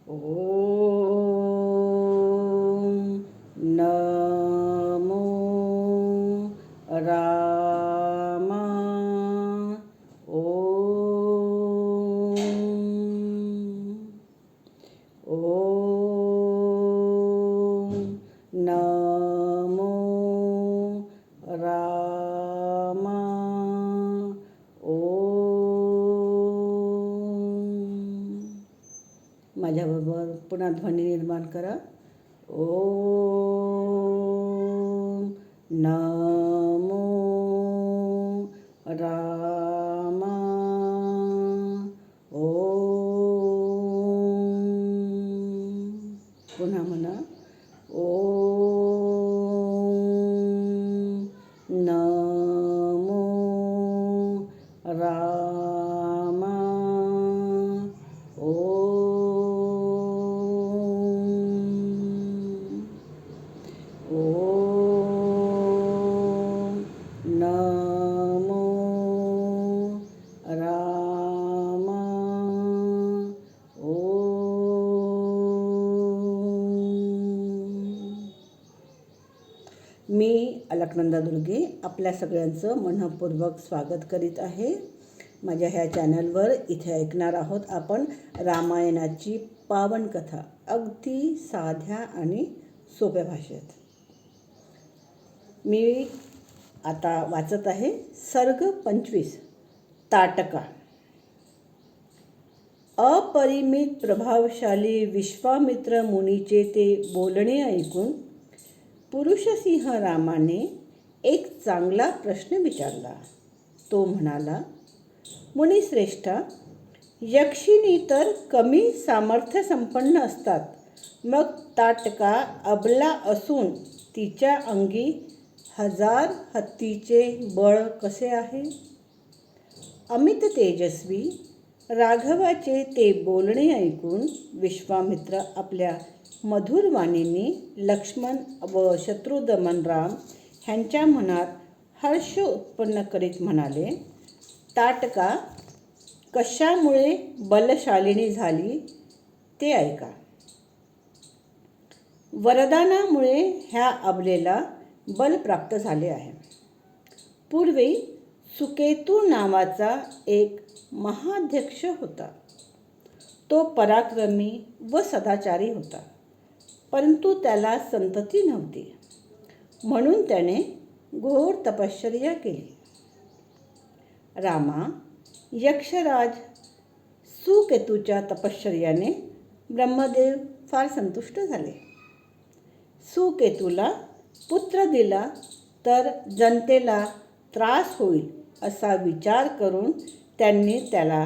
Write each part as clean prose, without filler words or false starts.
ओम नमो रामा ओम नमो रामा माझ्याबरोबर पुन्हा ध्वनी निर्माण करा. ओम नमो रामा ओम. पुन्हा म्हणा. ओम नमो रामा ओम नमो रामा ओम. मी अलकनंदा दुर्गे आपल्या सगळ्यांचं मनःपूर्वक स्वागत करीत आहे. माझ्या ह्या चॅनलवर इथे ऐकणार आहोत आपण रामायणाची पावन कथा अगदी साध्या आणि सोप्या भाषेत. मी आता वाचत आहे सर्ग 25 ताटका. अपरिमित प्रभावशाली विश्वामित्र मुनीचे ते बोलणे ऐकून पुरुषसिंह रामाने एक चांगला प्रश्न विचारला. तो म्हणाला, मुनिश्रेष्ठा, यक्षिणी तर कमी सामर्थ्य संपन्न असतात, मग ताटका अबला असून तिच्या अंगी 1000 हत्तीचे बळ कसे आहे? अमित तेजस्वी राघवाचे ते बोलणे ऐकून विश्वामित्र आपल्या मधुर वाणीने लक्ष्मण व शत्रुदमन राम ह्यांच्या मनात हर्ष उत्पन्न करीत म्हणाले, ताटका कशामुळे बलशालिनी झाली ते ऐका. वरदानामुळे ह्या अबलेला बल प्राप्त झाले आहे. पूर्वी सुकेतू नावाचा एक महाध्यक्ष होता. तो पराक्रमी व सदाचारी होता, परंतु त्याला संतती नव्हती. म्हणून त्याने घोर तपश्चर्या केली. रामा, यक्षराज सुकेतूच्या तपश्चर्याने ब्रह्मदेव फार संतुष्ट झाले. सुकेतूला पुत्र दिला तर जनतेला त्रास होईल असा विचार करून त्यांनी त्याला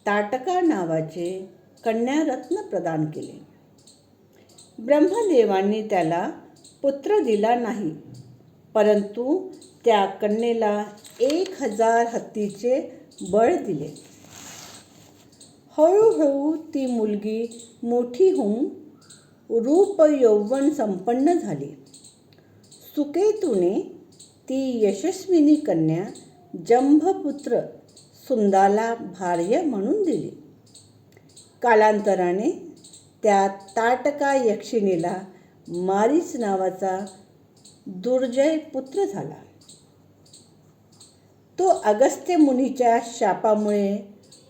ताटका नावाचे कन्यारत्न प्रदान केले. ब्रह्मदेवांनी त्याला पुत्र दिला नाही, परंतु त्या कन्येला 1000 हत्तीचे बळ दिले. हळूहळू ती मुलगी मोठी होऊन रूप यौवन संपन्न झाली. सुकेतूने ती यशस्विनी कन्या जंभपुत्र सुंदाला भार्य म्हणून दिली. कालांतराने त्या ताटका यक्षिणीला मारीच नावाचा दुर्जय पुत्र झाला. तो अगस्त्य मुनीच्या शापामुळे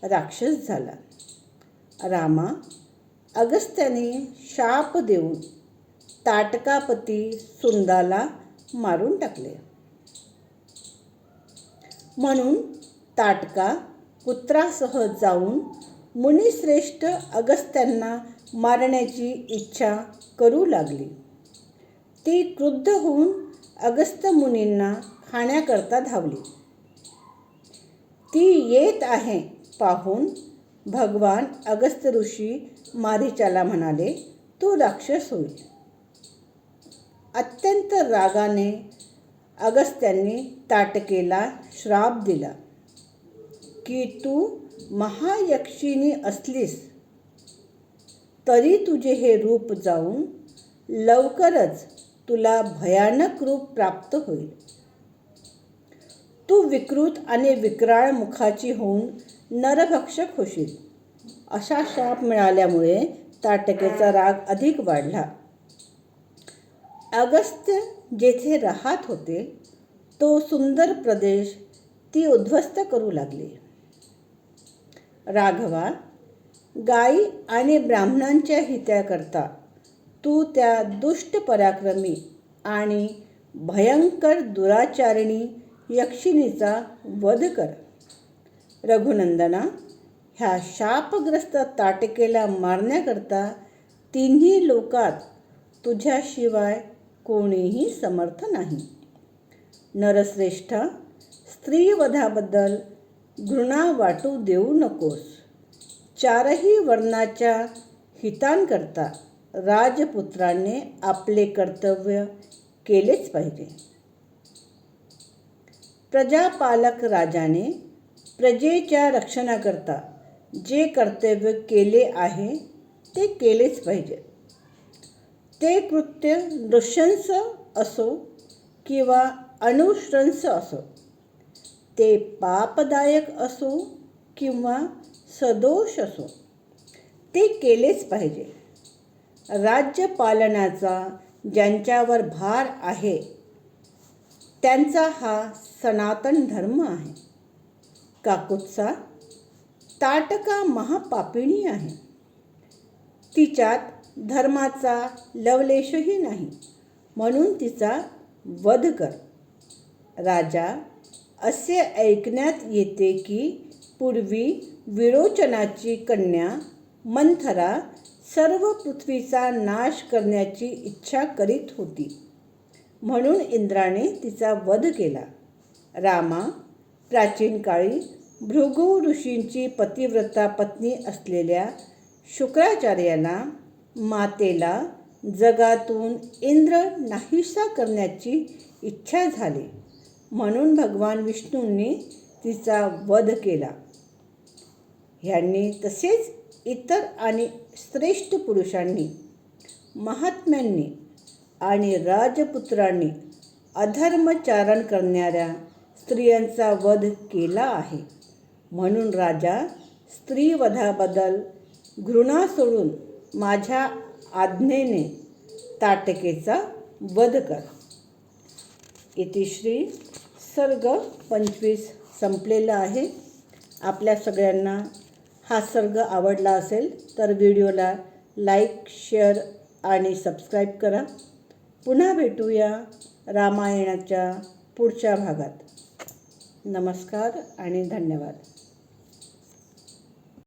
राक्षस झाला. रामा, अगस्त्याने शाप देऊन ताटकापती सुंदाला मारून टाकले. म्हणून ताटका पुत्रासह जाऊन मुनिश्रेष्ठ अगस्त्यांना मारण्याची इच्छा करू लागली. ती क्रुद्ध होऊन अगस्त्य मुनींना खाण्याकरता धावली. ती येत आहे पाहून भगवान अगस्त्य ऋषी मारीचाला म्हणाले, तू राक्षस होईल. अत्यंत रागाने अगस्त्यांनी ताटकेला श्राप दिला की तू महायक्षिणी असलीस तरी तुझे हे रूप जाऊन लवकरच तुला भयानक रूप प्राप्त होईल. तू विकृत आणि विक्राळ मुखाची होऊन नरभक्षक होशील. असा शाप मिळाल्यामुळे ताटकेचा राग अधिक वाढला. अगस्त्य जेथे राहत होते तो सुंदर प्रदेश ती उद्ध्वस्त करू लागली. राघवा, गायी आणि ब्राह्मणांच्या हिताकरता तू त्या दुष्ट पराक्रमी आणि भयंकर दुराचारिणी यक्षिणीचा वध कर. रघुनंदना, ह्या शापग्रस्त ताटकेला मारण्याकरता तिन्ही लोकात तुझ्याशिवाय कोणीही समर्थ नाही. नरश्रेष्ठा, स्त्रीवधाबद्दल घृणा वाटू देऊ नकोस. चारही वर्णाच्या हितांकरता राजपुत्रांनी आपले कर्तव्य केलेच पाहिजे. प्रजापालक राजाने प्रजेच्या रक्षणाकरता जे कर्तव्य केले आहे ते केलेच पाहिजे. ते कृत्य नृशंस असो किंवा अनुशंस असो, ते पापदायक असो किंवा सदोष असो, ते केलेच पाहिजे. राज्यपालनाचा ज्यांच्यावर भार आहे त्यांचा हा सनातन धर्म आहे. काकुत्सा, ताटका महापापिणी आहे. तिच्यात धर्माचा लवलेशही नाही, म्हणून तिचा वध कर. राजा, असे ऐकण्यात येते की पूर्वी विरोचनाची कन्या मंथरा सर्व पृथ्वीचा नाश करण्याची इच्छा करीत होती, म्हणून इंद्राने तिचा वध केला. रामा, प्राचीन काळी भृगु ऋषींची पतिव्रता पत्नी असलेल्या शुक्राचार्याला मातेला जगातून इंद्र नाहीसा करण्याची इच्छा झाली, म्हणून भगवान विष्णूंनी तिचा वध केला. ह्यांनी तसेच इतर आणि श्रेष्ठ पुरुषांनी, महात्म्यांनी आणि राजपुत्रांनी अधर्मचारण करणाऱ्या स्त्रियांचा वध केला आहे. म्हणून राजा, स्त्रीवधाबद्दल घृणा सोडून माझ्या आज्ञेने ताटकेचा वध कर. इतिश्री सर्ग 25 संपलेला आहे. आपल्या सगळ्यांना हा सर्ग आवडला असेल तर व्हिडिओला लाईक, शेअर आणि सबस्क्राईब करा. पुन्हा भेटूया रामायणाच्या पुढच्या भागात. नमस्कार आणि धन्यवाद.